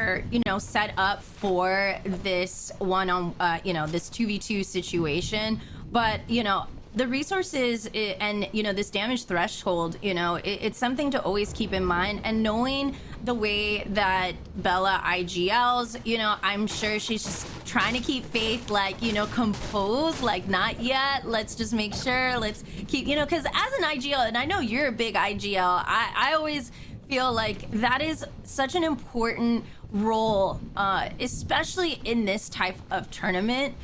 are, you know, set up for this this 2v2 situation. But, you know, the resources and, you know, this damage threshold, you know, it's something to always keep in mind. And knowing the way that Bella IGLs, you know, I'm sure she's just trying to keep faith, like, you know, composed, like, not yet. Let's just make sure. Let's keep, you know, because as an IGL, and I know you're a big IGL, I always feel like that is such an important role, especially in this type of tournament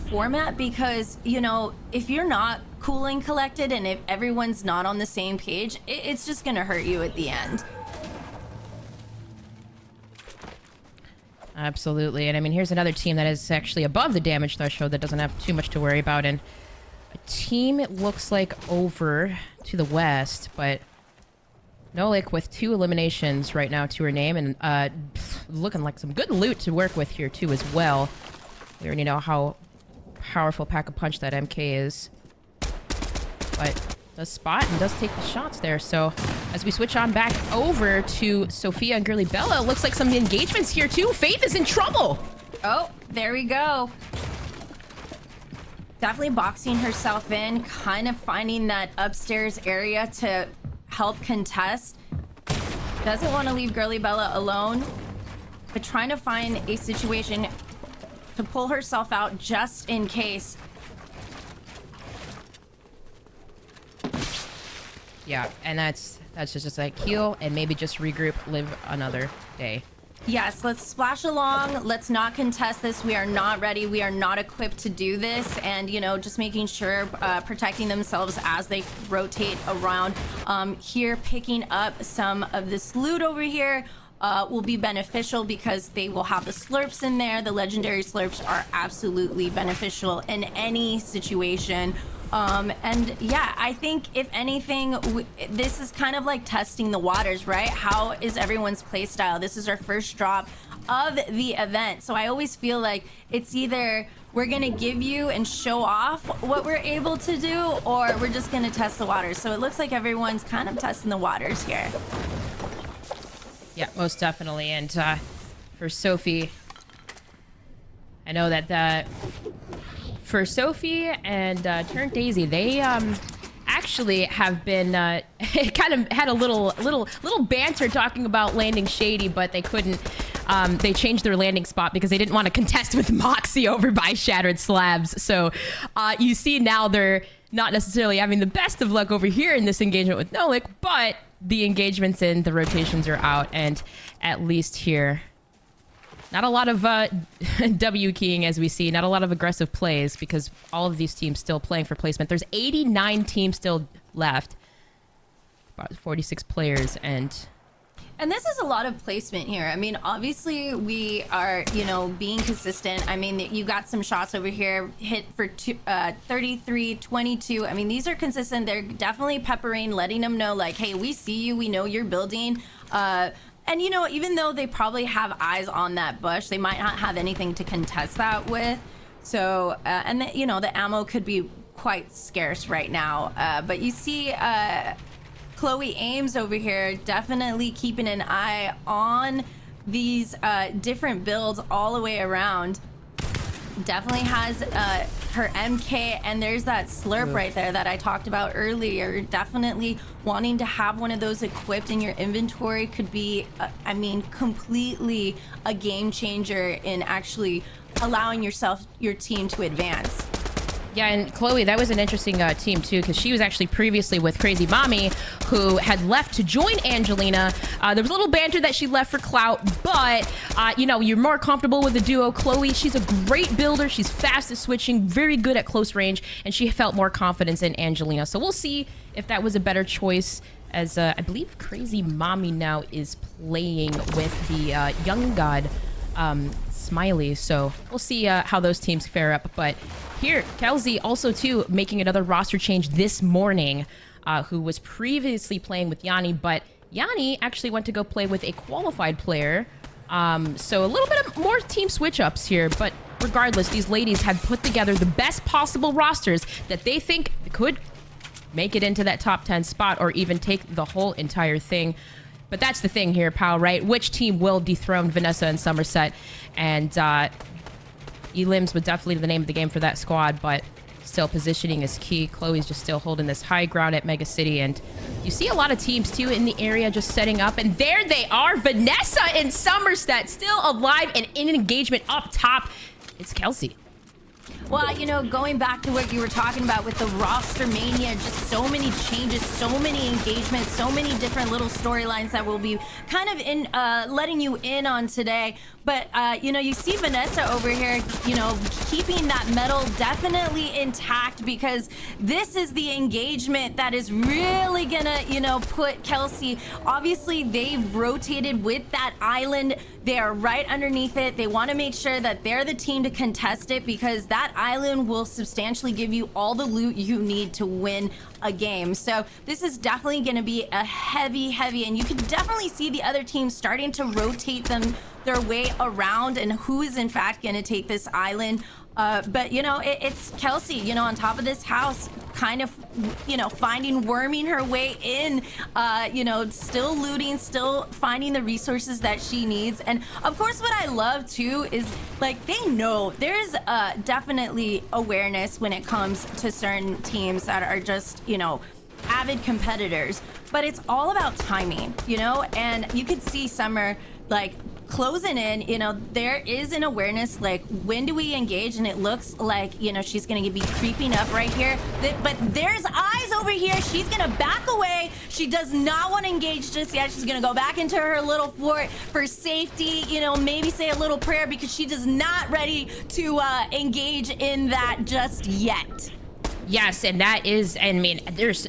format, because, you know, if you're not cool and collected and if everyone's not on the same page, it's just gonna hurt you at the end. Absolutely. And I mean, here's another team that is actually above the damage threshold that doesn't have too much to worry about. And a team, it looks like, over to the west, but Nolik with 2 eliminations right now to her name, and looking like some good loot to work with here too as well. We already know how powerful Pack-a-Punch that MK is, but does spot and does take the shots there. So as we switch on back over to Sophia and Girly Bella, it looks like some engagements here too. Faith is in trouble. Oh, there we go. Definitely boxing herself in, kind of finding that upstairs area to help contest. Doesn't want to leave Girly Bella alone, but trying to find a situation to pull herself out just in case. Yeah, and that's just like heal and maybe just regroup, live another day. Yes, let's splash along. Let's not contest this. We are not ready. We are not equipped to do this. And, you know, just making sure protecting themselves as they rotate around. Here, picking up some of this loot over here will be beneficial because they will have the slurps in there. The legendary slurps are absolutely beneficial in any situation. And yeah, I think if anything, this is kind of like testing the waters, right? How is everyone's play style? This is our first drop of the event. So I always feel like it's either we're gonna give you and show off what we're able to do, or we're just gonna test the waters. So it looks like everyone's kind of testing the waters here. Yeah, most definitely. And for Sophie, I know that for Sophie and Turn Daisy, they actually have been kind of had a little banter talking about landing shady, but they couldn't. They changed their landing spot because they didn't want to contest with Moxie over by Shattered Slabs. So you see now they're not necessarily having the best of luck over here in this engagement with Nolik, but the engagements in, the rotations are out, and at least here, not a lot of W keying as we see, not a lot of aggressive plays because all of these teams still playing for placement. There's 89 teams still left, about 46 players, and this is a lot of placement here. I mean, obviously we are, you know, being consistent. I mean, you got some shots over here, hit for 33, 22. I mean, these are consistent. They're definitely peppering, letting them know like, hey, we see you, we know you're building. And, you know, even though they probably have eyes on that bush, they might not have anything to contest that with. So, and, you know, the ammo could be quite scarce right now. But you see Chloe Ames over here definitely keeping an eye on these different builds all the way around. Definitely has her MK, and there's that slurp right there that I talked about earlier. Definitely wanting to have one of those equipped in your inventory could be, I mean, completely a game changer in actually allowing your team to advance. yeah, and Chloe, that was an interesting team too, because she was actually previously with Crazy Mommy, who had left to join Angelina. There was a little banter that she left for clout, but you know, you're more comfortable with the duo. Chloe, she's a great builder. She's fast at switching, very good at close range, and she felt more confidence in Angelina. So we'll see if that was a better choice, as I believe Crazy Mommy now is playing with the Young God Smiley. So we'll see how those teams fare up. But here, Kelsey also too making another roster change this morning, who was previously playing with Yanni, but Yanni actually went to go play with a qualified player. So a little bit of more team switch ups here, but regardless, these ladies had put together the best possible rosters that they think could make it into that top 10 spot or even take the whole entire thing. But that's the thing here, pal, right? Which team will dethrone Vanessa and Somerset? And Elims would definitely be the name of the game for that squad, but still positioning is key. Chloe's just still holding this high ground at Mega City, and you see a lot of teams too in the area just setting up, and there they are. Vanessa and Somerset still alive and in engagement up top. It's Kelsey. Well, you know, going back to what you were talking about with the roster mania, just so many changes, so many engagements, so many different little storylines that we'll be kind of in letting you in on today. But, you know, you see Vanessa over here, you know, keeping that medal definitely intact, because this is the engagement that is really gonna, you know, put Kelsey. Obviously, they've rotated with that island. They are right underneath it. They want to make sure that they're the team to contest it, because that island will substantially give you all the loot you need to win a game. So this is definitely going to be a heavy, and you can definitely see the other teams starting to rotate their way around and who is in fact going to take this island. But, you know, it's Kelsey, you know, on top of this house, kind of, you know, worming her way in, you know, still looting, still finding the resources that she needs. And of course, what I love too is, like, they know there's definitely awareness when it comes to certain teams that are just, you know, avid competitors, but it's all about timing, you know. And you could see Summer, like, closing in, you know, there is an awareness, like, when do we engage? And it looks like, you know, she's gonna be creeping up right here, but there's eyes over here. She's gonna back away. She does not want to engage just yet. She's gonna go back into her little fort for safety, you know, maybe say a little prayer, because she is not ready to engage in that just yet. Yes, and that is, I mean, there's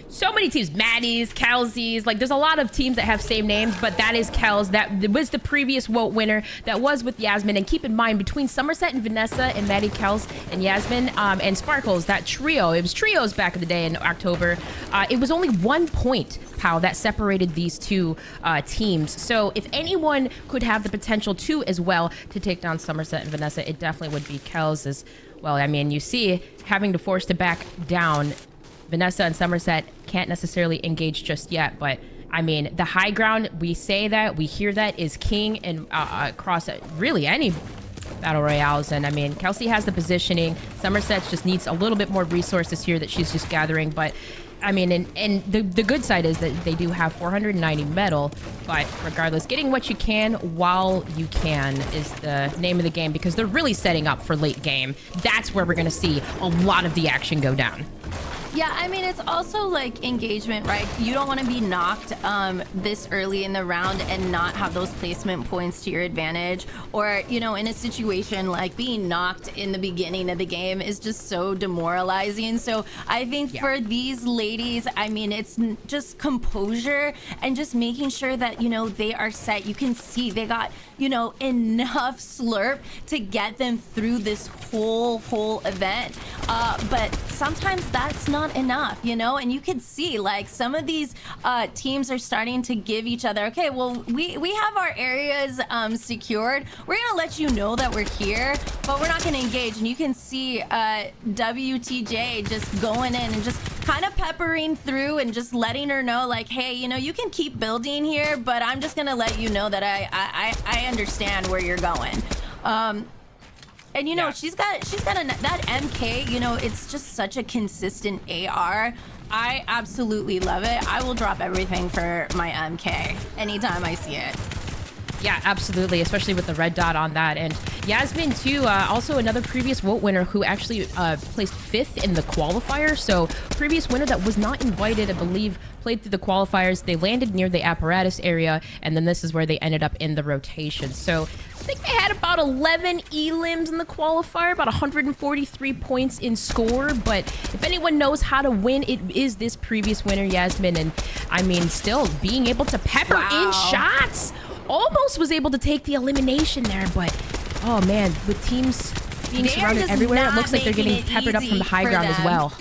so many teams, Maddie's, Kelsey's, like, there's a lot of teams that have same names, but that is Kels. That was the previous WOTE winner. That was with Yasmin. And keep in mind, between Somerset and Vanessa and Maddie, Kels, and Yasmin, and Sparkles, that trio, it was trios back in the day in October. It was only 1 point, pal, that separated these two teams. So if anyone could have the potential to as well to take down Somerset and Vanessa, it definitely would be Kels. As well, I mean, you see, having to force to back down, Vanessa and Somerset can't necessarily engage just yet, but I mean, the high ground, we say that, we hear that, is king and across really any battle royales. And I mean, Kelsey has the positioning. Somerset just needs a little bit more resources here that she's just gathering, but I mean, and the good side is that they do have 490 metal, but regardless, getting what you can while you can is the name of the game, because they're really setting up for late game. That's where we're going to see a lot of the action go down. Yeah, I mean, it's also like engagement, right? You don't want to be knocked this early in the round and not have those placement points to your advantage. Or, you know, in a situation like being knocked in the beginning of the game is just so demoralizing. So I think for these ladies, I mean, it's just composure and just making sure that, you know, they are set. You can see they got, you know, enough slurp to get them through this whole event. But sometimes that's not enough, you know. And you could see, like, some of these teams are starting to give each other, okay, well, we have our areas secured. We're gonna let you know that we're here, but we're not gonna engage. And you can see WTJ just going in and just kind of peppering through and just letting her know, like, hey, you know, you can keep building here, but I'm just gonna let you know that I understand where you're going. And you know, she's got that MK, you know, it's just such a consistent AR. I absolutely love it. I will drop everything for my MK anytime I see it. Yeah, absolutely, especially with the red dot on that. And Yasmin, too, also another previous WOTE winner who actually placed 5th in the qualifier. So previous winner that was not invited, I believe, played through the qualifiers. They landed near the apparatus area, and then this is where they ended up in the rotation. So I think they had about 11 elims in the qualifier, about 143 points in score. But if anyone knows how to win, it is this previous winner, Yasmin. And I mean, still being able to pepper in shots. Almost was able to take the elimination there, but oh man, with teams being surrounded everywhere, it looks like they're getting peppered up from the high ground as well.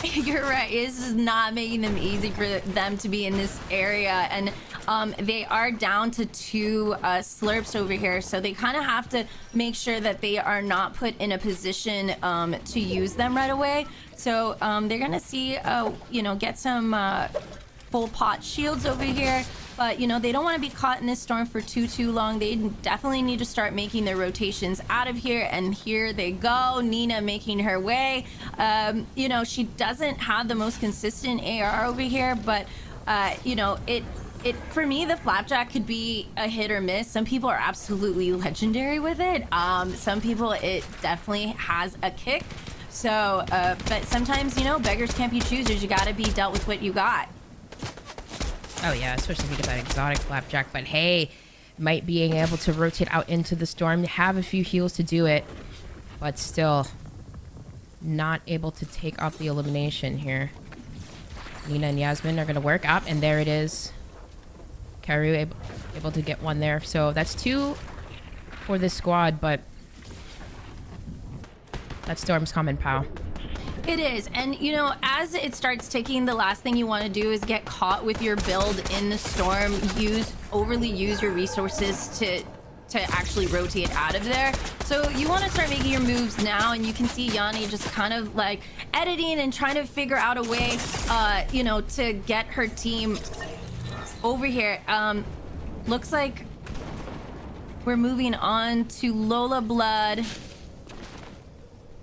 You're right. This is not making them easy for them to be in this area. And they are down to 2 slurps over here. So they kind of have to make sure that they are not put in a position to use them right away. So they're going to see, you know, get some full pot shields over here. But, you know, they don't want to be caught in this storm for too long. They definitely need to start making their rotations out of here. And here they go. Nina making her way. You know, she doesn't have the most consistent AR over here, but, you know, for me, the Flapjack could be a hit or miss. Some people are absolutely legendary with it. Some people, it definitely has a kick. So, but sometimes, you know, beggars can't be choosers. You got to be dealt with what you got. Oh yeah, especially if you get that exotic Flapjack. But hey, might being able to rotate out into the storm, have a few heals to do it, but still not able to take off the elimination here. Nina and Yasmin are going to work up, and there it is. Karyu able to get one there. So that's 2 for this squad, but that storm's coming, pal. It is, and you know, as it starts ticking, the last thing you want to do is get caught with your build in the storm. Overly use your resources to actually rotate out of there. So you want to start making your moves now, and you can see Yanni just kind of like editing and trying to figure out a way, you know, to get her team over here. Looks like we're moving on to Lola Blood.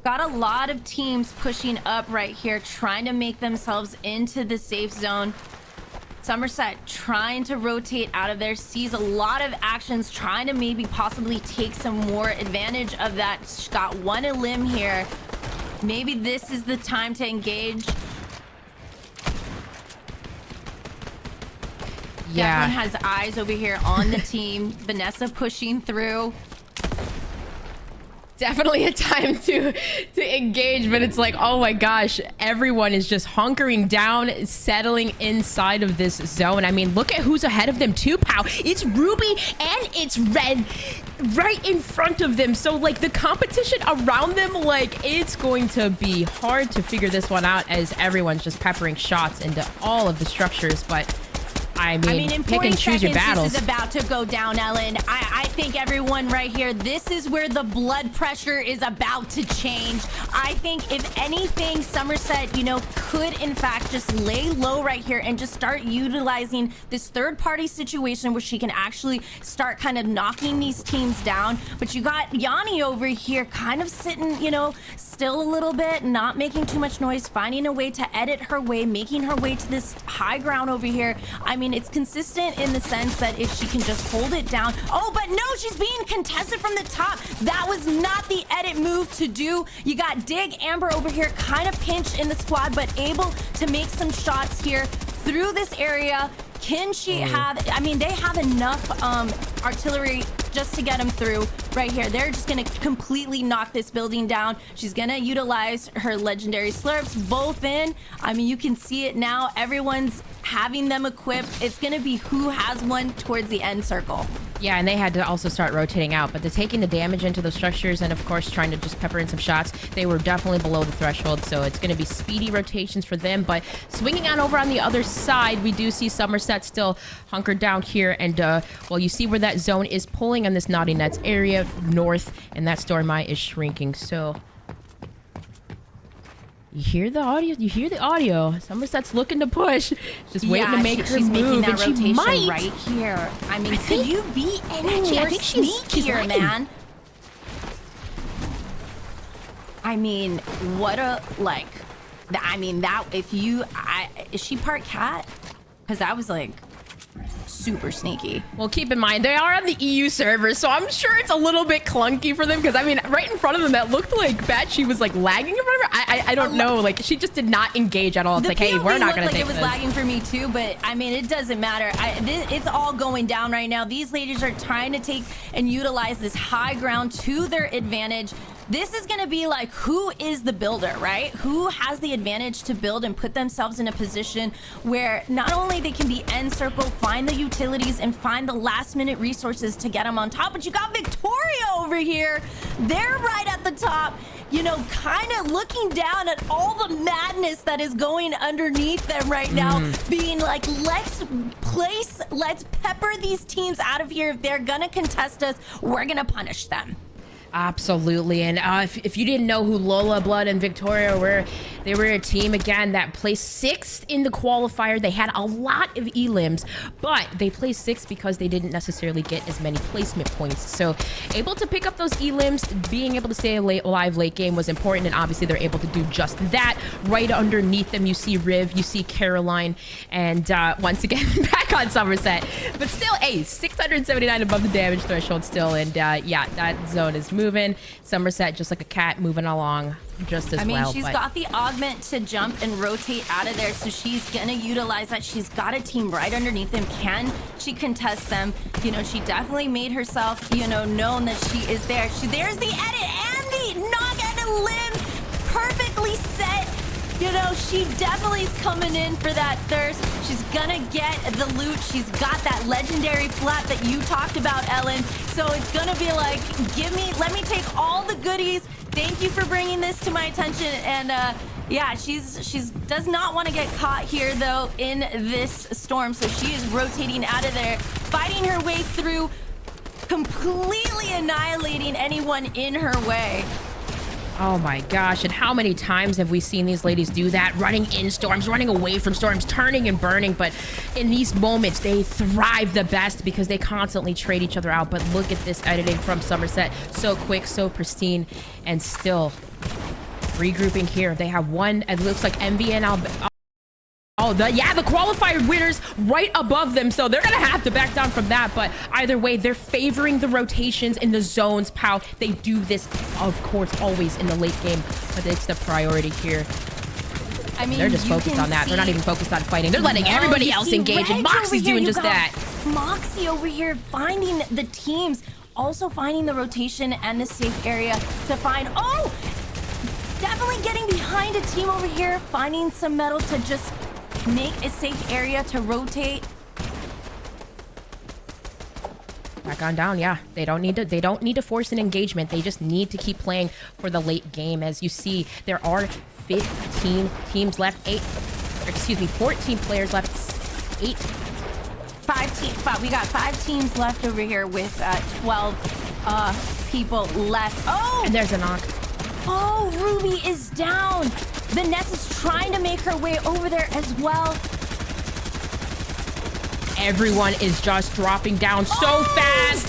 Got a lot of teams pushing up right here, trying to make themselves into the safe zone. Somerset trying to rotate out of there, sees a lot of actions, trying to maybe possibly take some more advantage of that. She's got one limb here. Maybe this is the time to engage. Yeah. Definitely has eyes over here on the team. Vanessa pushing through. Definitely a time to engage, but it's like, oh my gosh, everyone is just hunkering down, settling inside of this zone. I mean, look at who's ahead of them too, pal. It's Ruby and it's Red right in front of them. So like the competition around them, like it's going to be hard to figure this one out as everyone's just peppering shots into all of the structures. But I mean, in pick 40 and choose your battles. This is about to go down, Ellen. I think everyone right here, this is where the blood pressure is about to change. I think if anything, Somerset, you know, could in fact just lay low right here and just start utilizing this third-party situation where she can actually start kind of knocking these teams down. But you got Yanni over here kind of sitting, you know, still a little bit, not making too much noise, finding a way to edit her way, making her way to this high ground over here. I mean, it's consistent in the sense that if she can just hold it down. Oh, but no, she's being contested from the top. That was not the edit move to do. You got Dig Amber over here, kind of pinched in the squad, but able to make some shots here through this area. Can she have, I mean, they have enough artillery just to get them through right here. They're just gonna completely knock this building down. She's gonna utilize her legendary slurps both in. I mean, you can see it now. Everyone's having them equipped. It's gonna be who has one towards the end circle. Yeah, and they had to also start rotating out, but they're taking the damage into those structures and of course trying to just pepper in some shots. They were definitely below the threshold, so it's going to be speedy rotations for them. But swinging on over on the other side, we do see Somerset still hunkered down here, and well, you see where that zone is pulling on this Naughty Nets area north, and that storm eye is shrinking. So you hear the audio. You hear the audio. Somerset's looking to push, just waiting to make her move, and she might right here. I mean, could you be any more sneakier, man? I mean, what a like. I mean, that if you, is she part cat? Because that was like super sneaky. Well, keep in mind, they are on the EU server, so I'm sure it's a little bit clunky for them, because, I mean, right in front of them, that looked like Batchy was, like, lagging or whatever. I don't know. Like, she just did not engage at all. It's like, hey, we're not going to take this. It was lagging for me, too, but, I mean, it doesn't matter. It's all going down right now. These ladies are trying to take and utilize this high ground to their advantage. This is going to be like, who is the builder, right? Who has the advantage to build and put themselves in a position where not only they can be end circle, find the utilities, and find the last minute resources to get them on top, but you got Victoria over here. They're right at the top, you know, kind of looking down at all the madness that is going underneath them right now, being like, let's pepper these teams out of here. If they're going to contest us, we're going to punish them. Absolutely. And if you didn't know who Lola, Blood, and Victoria were, they were a team, again, that placed 6th in the qualifier. They had a lot of elims, but they placed 6th because they didn't necessarily get as many placement points. So able to pick up those elims, being able to stay alive late game was important, and obviously they're able to do just that. Right underneath them, you see Riv, you see Caroline, and once again, back on Somerset. But still, 679 above the damage threshold still, and yeah, that zone is moving. Somerset just like a cat moving along just as well. She's got the augment to jump and rotate out of there, so she's gonna utilize that. She's got a team right underneath them. Can she contest them? You know, she definitely made herself, you know, known that she is there. There's the edit and the knock and a limb perfectly set. You know, she definitely is coming in for that thirst. She's gonna get the loot. She's got that legendary flap that you talked about, Ellen. So it's gonna be like, let me take all the goodies. Thank you for bringing this to my attention. And yeah, she's does not want to get caught here though in this storm. So she is rotating out of there, fighting her way through, completely annihilating anyone in her way. Oh my gosh, and how many times have we seen these ladies do that? Running in storms, running away from storms, turning and burning, but in these moments, they thrive the best because they constantly trade each other out. But look at this editing from Somerset. So quick, so pristine, and still regrouping here. They have one, it looks like MV and the qualifier winners right above them, so they're gonna have to back down from that. But either way, they're favoring the rotations in the zones. Pow, they do this, of course, always in the late game, but it's the priority here. I mean, they're just focused on that. They're not even focused on fighting. They're letting everybody else engage, and Moxie's doing just that. Moxie over here finding the teams, also finding the rotation and the safe area to find. Oh, definitely getting behind a team over here, finding some metal to just make a safe area to rotate. Back on down, yeah. They don't need to force an engagement. They just need to keep playing for the late game. As you see, there are 15 teams left. 14 players left. 5 we got 5 teams left over here with 12 people left. Oh! And there's a knock. Oh, Ruby is down. Vanessa's trying to make her way over there as well. Everyone is just dropping down so fast.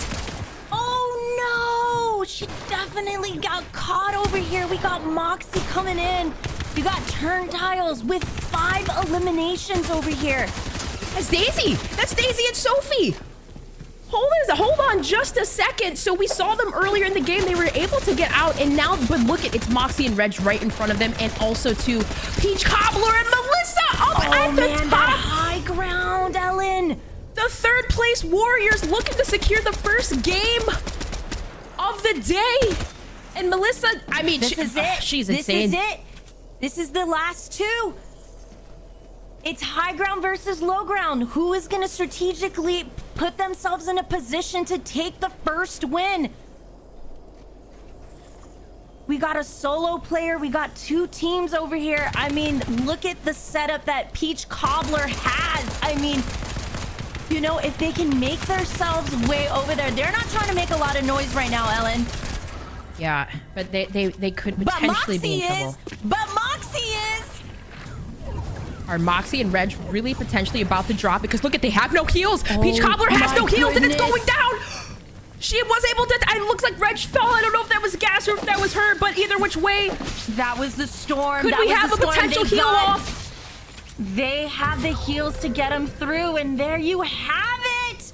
Oh no! She definitely got caught over here. We got Moxie coming in. You got Turntiles with 5 eliminations over here. That's Daisy. That's Daisy and Sophie. Hold on just a second. So we saw them earlier in the game. They were able to get out, and now, but look it's Moxie and Reg right in front of them, and also to Peach Cobbler and Melissa up at the top. That high ground, Ellen. The 3rd place Warriors looking to secure the first game of the day. And Melissa, I mean, this is it. She's insane. This is it. This is the last 2. It's high ground versus low ground. Who is going to strategically put themselves in a position to take the first win? We got a solo player. We got 2 teams over here. I mean, look at the setup that Peach Cobbler has. I mean, you know, if they can make themselves way over there, they're not trying to make a lot of noise right now, Ellen. Yeah, but they could potentially be in trouble. But Moxie is. Are Moxie and Reg really potentially about to drop? Because look they have no heals. Peach Cobbler has no heals, and it's going down. She was able to. It looks like Reg fell. I don't know if that was gas or if that was her, but either which way, that was the storm. Could we have a potential heal off? They have the heals to get them through, and there you have it.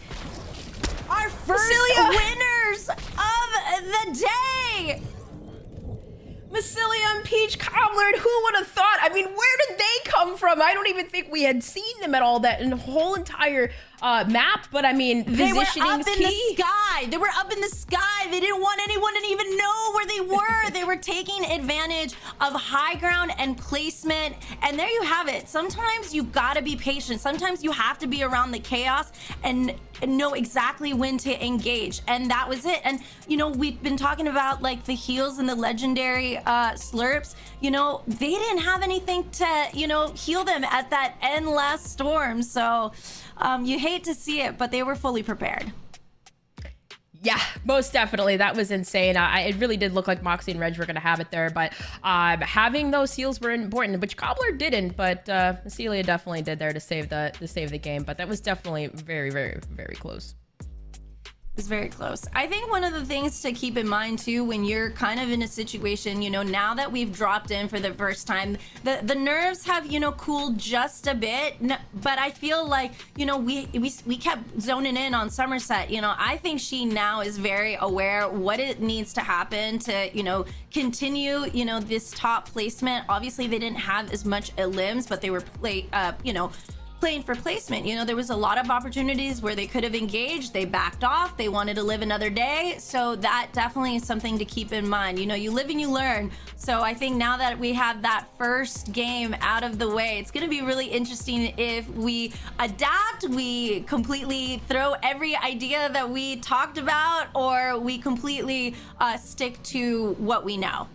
Our first winners of the day. Massilia and Peach Cobbler, and who would have thought? I mean, where did they come from? I don't even think we had seen them at all that in the whole entire map, but I mean, they were positioning's up in the sky. They were up in the sky. They didn't want anyone to even know where they were. They were taking advantage of high ground and placement, and there you have it. Sometimes you gotta be patient. Sometimes you have to be around the chaos and know exactly when to engage, and that was it. And you know, we've been talking about like the heals and the legendary slurps. You know, they didn't have anything to, you know, heal them at that end last storm, so you hate to see it, but they were fully prepared. Yeah, most definitely. That was insane. It really did look like Moxie and Reg were going to have it there, but having those seals were important, which Cobbler didn't, but Celia definitely did there to save the game. But that was definitely very, very, very close. It's very close. I think one of the things to keep in mind too, when you're kind of in a situation, you know, now that we've dropped in for the first time, the nerves have, you know, cooled just a bit. But I feel like, you know, we kept zoning in on Somerset. You know, I think she now is very aware what it needs to happen to, you know, continue, you know, this top placement. Obviously, they didn't have as much limbs, but they were playing for placement. You know, there was a lot of opportunities where they could have engaged, they backed off, they wanted to live another day. So that definitely is something to keep in mind. You know, you live and you learn. So I think now that we have that first game out of the way, it's going to be really interesting if we adapt, we completely throw every idea that we talked about, or we completely stick to what we know.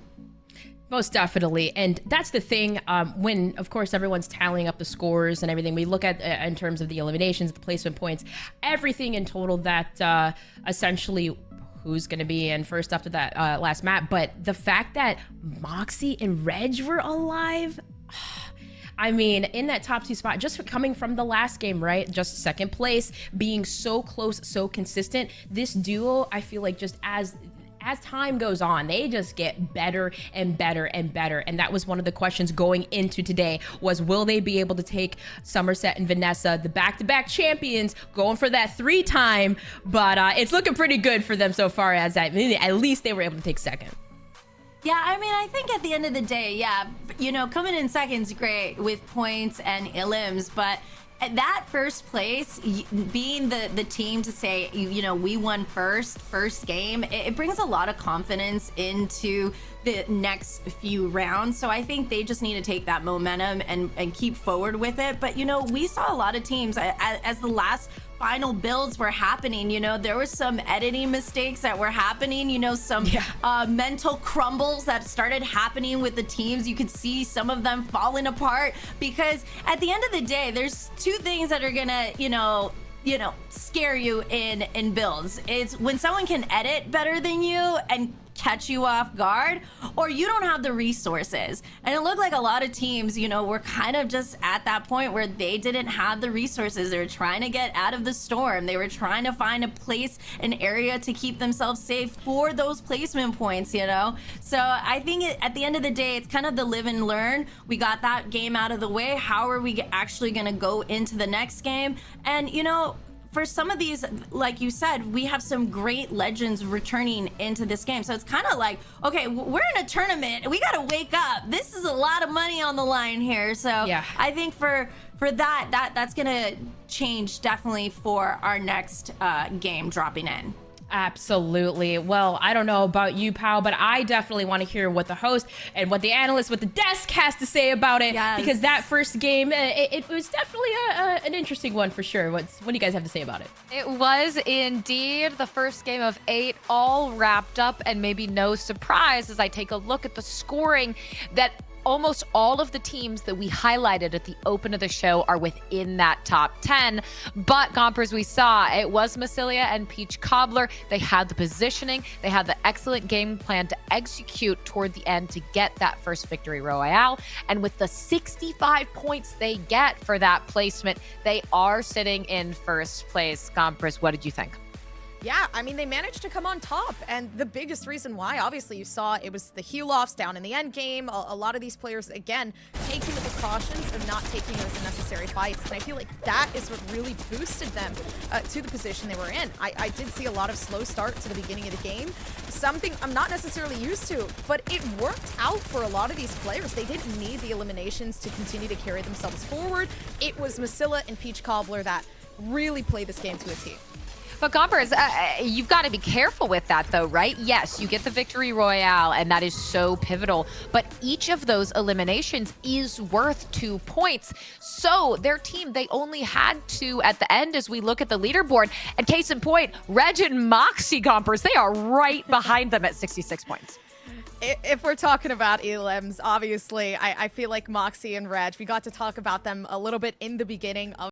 Most definitely. And that's the thing, when, of course, everyone's tallying up the scores and everything, we look at in terms of the eliminations, the placement points, everything in total that essentially who's going to be in first after that last map. But the fact that Moxie and Reg were alive, I mean, in that top 2 spot, just coming from the last game, right? Just second place, being so close, so consistent. This duo, I feel like just as time goes on, they just get better and better and better. And that was one of the questions going into today was, will they be able to take Somerset and Vanessa, the back-to-back champions, going for that 3-time? But it's looking pretty good for them so far, as at least they were able to take second. Yeah, I mean, I think at the end of the day, yeah, you know, coming in second's great with points and limbs, but at that first place, being the team to say, you know, we won first game, it brings a lot of confidence into the next few rounds. So I think they just need to take that momentum and keep forward with it. But, you know, we saw a lot of teams as the last final builds were happening, you know, there was some editing mistakes that were happening, you know, some mental crumbles that started happening with the teams. You could see some of them falling apart, because at the end of the day, there's 2 things that are gonna, you know, scare you in builds. It's when someone can edit better than you and catch you off guard, or you don't have the resources. And it looked like a lot of teams, you know, were kind of just at that point where they didn't have the resources. They were trying to get out of the storm. They were trying to find a place, an area to keep themselves safe for those placement points, you know? So I think at the end of the day, it's kind of the live and learn. We got that game out of the way. How are we actually gonna go into the next game? And, you know, for some of these, like you said, we have some great legends returning into this game. So it's kind of like, okay, we're in a tournament. We got to wake up. This is a lot of money on the line here. So yeah. I think for that's going to change definitely for our next game dropping in. Absolutely. Well, I don't know about you, Pau, but I definitely want to hear what the host and what the analyst, what the desk has to say about it. Yes. Because that first game, it was definitely an interesting one for sure. What do you guys have to say about it? It was indeed the first game of 8, all wrapped up, and maybe no surprise as I take a look at the scoring that almost all of the teams that we highlighted at the open of the show are within that top 10. But, Gompers, we saw it was Massilia and Peach Cobbler. They had the positioning. They had the excellent game plan to execute toward the end to get that first victory royale. And with the 65 points they get for that placement, they are sitting in first place. Gompers, what did you think? Yeah, I mean, they managed to come on top. And the biggest reason why, obviously, you saw it was the heal-offs down in the end game. A lot of these players, again, taking the precautions of not taking those unnecessary fights. And I feel like that is what really boosted them to the position they were in. I did see a lot of slow start to the beginning of the game. Something I'm not necessarily used to, but it worked out for a lot of these players. They didn't need the eliminations to continue to carry themselves forward. It was Massilia and Peach Cobbler that really played this game to a T. But Gompers, you've got to be careful with that though, right? Yes, you get the victory royale and that is so pivotal, but each of those eliminations is worth 2 points. So their team, they only had 2 at the end as we look at the leaderboard. And case in point, Reg and Moxie, Gompers, they are right behind them at 66 points. If we're talking about elims, obviously, I feel like Moxie and Reg, we got to talk about them a little bit in the beginning of